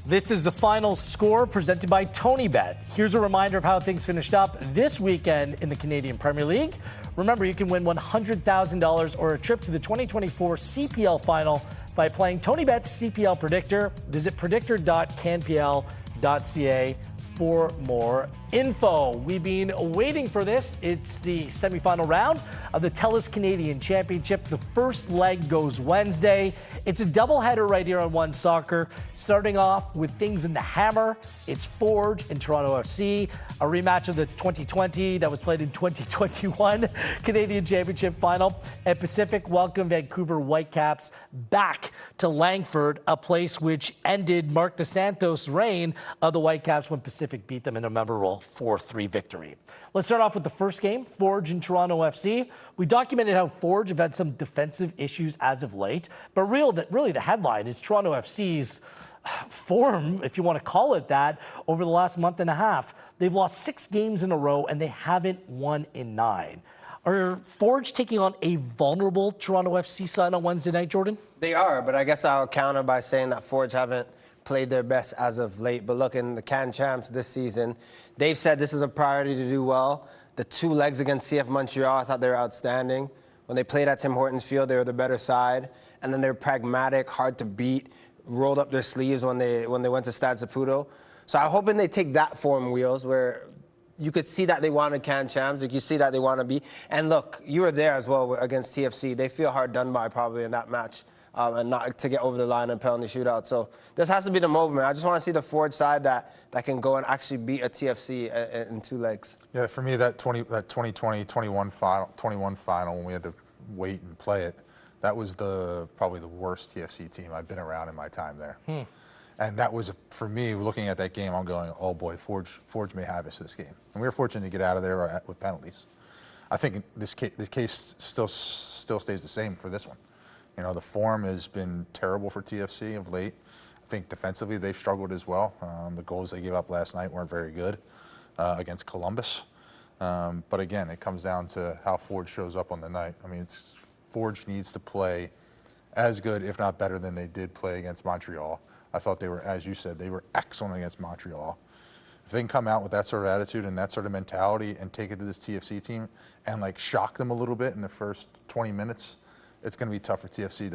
This is the final score presented by TonyBet. Here's a reminder of how things finished up this weekend in the Canadian Premier League. Remember, you can win $100,000 or a trip to the 2024 CPL final by playing TonyBet's CPL Predictor. Visit predictor.canpl.ca for more info. We've been waiting for this. It's the semifinal round of the TELUS Canadian Championship. The first leg goes Wednesday. It's a doubleheader right here on One Soccer. Starting off with things in the hammer, it's Forge and Toronto FC, a rematch of the 2020 that was played in 2021 Canadian Championship final. And Pacific welcome Vancouver Whitecaps back to Langford, a place which ended Mark DeSantos' reign of the Whitecaps when Pacific beat them in a memorable 4-3 victory. Let's start off with the first game, Forge and Toronto FC. We documented how Forge have had some defensive issues as of late, but really the headline is Toronto FC's form, if you want to call it that, over the last month and a half. They've lost 6 games in a row and they haven't won in 9. Are Forge taking on a vulnerable Toronto FC side on Wednesday night, Jordan? They are, but I guess I'll counter by saying that Forge haven't played their best as of late. But look, in the Can Champs this season, they've said this is a priority to do well. The 2 legs against CF Montreal, I thought they were outstanding. When they played at Tim Hortons Field, they were the better side. And then they're pragmatic, hard to beat, rolled up their sleeves when they went to Stade Saputo. So I'm hoping they take that form, Wheels, where you could see that they want to Can Champs, you see that they want to be. And look, you were there as well against TFC. They feel hard done by probably in that match. And not to get over the line and penalty shootout. So this has to be the movement. I just want to see the Forge side that can go and actually beat a TFC in 2 legs. Yeah, for me, that 2020-21 final when we had to wait and play it, that was probably the worst TFC team I've been around in my time there. And that was, for me, looking at that game, I'm going, oh boy, Forge may have us this game. And we were fortunate to get out of there with penalties. I think this case still stays the same for this one. You know, the form has been terrible for TFC of late. I think defensively they've struggled as well. The goals they gave up last night weren't very good against Columbus. But again, it comes down to how Forge shows up on the night. I mean, Forge needs to play as good, if not better, than they did play against Montreal. I thought they were, as you said, they were excellent against Montreal. If they can come out with that sort of attitude and that sort of mentality and take it to this TFC team and like shock them a little bit in the first 20 minutes, it's going to be tough for TFC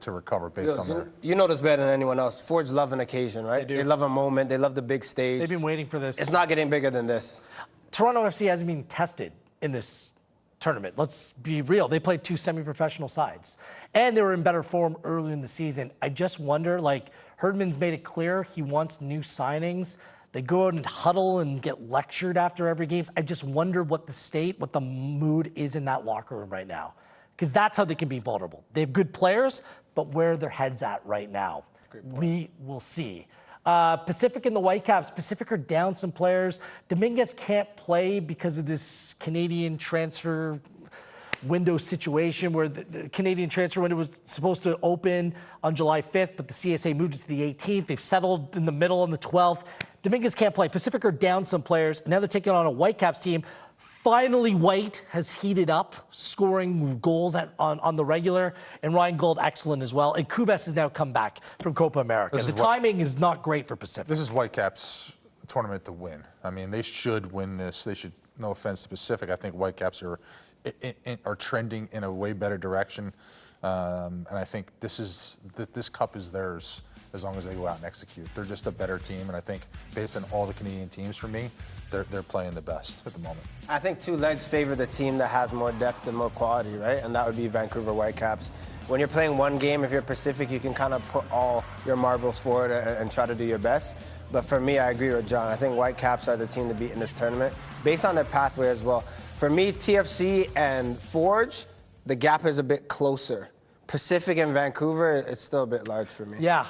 to recover based on their... You know this better than anyone else. Forge love an occasion, right? They love a moment. They love the big stage. They've been waiting for this. It's not getting bigger than this. Toronto FC hasn't been tested in this tournament. Let's be real. They played 2 semi-professional sides, and they were in better form early in the season. I just wonder, like, Herdman's made it clear he wants new signings. They go out and huddle and get lectured after every game. I just wonder what the mood is in that locker room right now. Because that's how they can be vulnerable. They have good players, but where are their heads at right now? We will see. Pacific and the Whitecaps. Pacific are down some players. Dominguez can't play because of this Canadian transfer window situation where the Canadian transfer window was supposed to open on July 5th, but the CSA moved it to the 18th. They've settled in the middle on the 12th. Dominguez can't play. Pacific are down some players, and now they're taking on a Whitecaps team. Finally, White has heated up, scoring goals on the regular, and Ryan Gold excellent as well. And Kubas has now come back from Copa America. The timing is not great for Pacific. This is Whitecaps' tournament to win. I mean, they should win this. They should, no offense to Pacific, I think Whitecaps are trending in a way better direction. And I think this cup is theirs as long as they go out and execute. They're just a better team, and I think based on all the Canadian teams for me, they're playing the best at the moment. I think 2 legs favor the team that has more depth and more quality, right? And that would be Vancouver Whitecaps. When you're playing one game, if you're Pacific, you can kind of put all your marbles forward and try to do your best. But for me, I agree with John. I think Whitecaps are the team to beat in this tournament, based on their pathway as well. For me, TFC and Forge, the gap is a bit closer. Pacific and Vancouver, it's still a bit large for me. Yeah,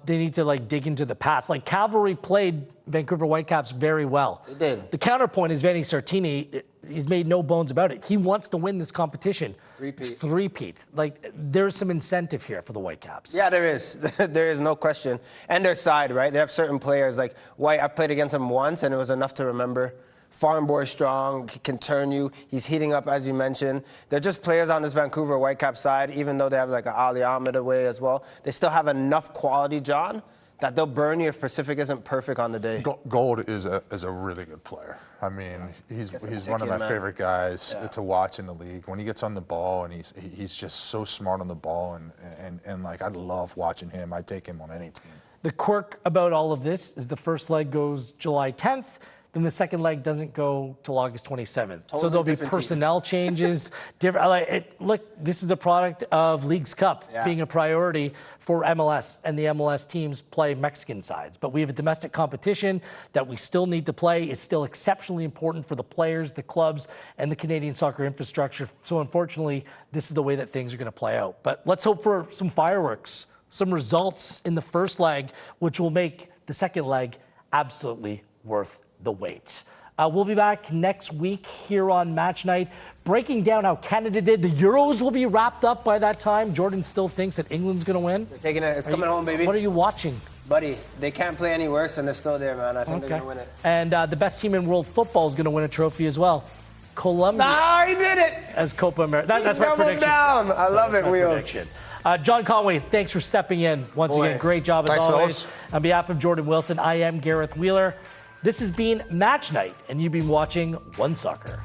they need to dig into the past. Like, Cavalry played Vancouver Whitecaps very well. They did. The counterpoint is Vanni Sartini. He's made no bones about it. He wants to win this competition. Three-peat. Like, there's some incentive here for the Whitecaps. Yeah, there is. There is no question. And their side, right? They have certain players. Like White, I played against him once, and it was enough to remember. Farm boy strong, can turn you. He's heating up, as you mentioned. They're just players on this Vancouver Whitecap side, even though they have like an Ali Ahmed away as well. They still have enough quality, John, that they'll burn you if Pacific isn't perfect on the day. Gold is a really good player. I mean, he's one of my favorite guys to watch in the league. When he gets on the ball, and he's just so smart on the ball, and like, I love watching him. I take him on any team. The quirk about all of this is the first leg goes July 10th. Then the second leg doesn't go till August 27th. So there'll be personnel changes. Look, this is a product of Leagues Cup being a priority for MLS, and the MLS teams play Mexican sides. But we have a domestic competition that we still need to play. It's still exceptionally important for the players, the clubs, and the Canadian soccer infrastructure. So unfortunately, this is the way that things are going to play out. But let's hope for some fireworks, some results in the first leg, which will make the second leg absolutely worth the wait. We'll be back next week here on Match Night, breaking down how Canada did. The Euros will be wrapped up by that time. Jordan still thinks that England's going to win. They're taking it. It's coming home, baby. What are you watching? Buddy, they can't play any worse, and they're still there, man. I think they're going to win it. And the best team in world football is going to win a trophy as well. Colombia. Ah, he did it! As Copa America. That's my prediction. Down. I love it, Wheels. John Conway, thanks for stepping in. Once again, great job as always. Fellas. On behalf of Jordan Wilson, I am Gareth Wheeler. This has been Match Night, and you've been watching One Soccer.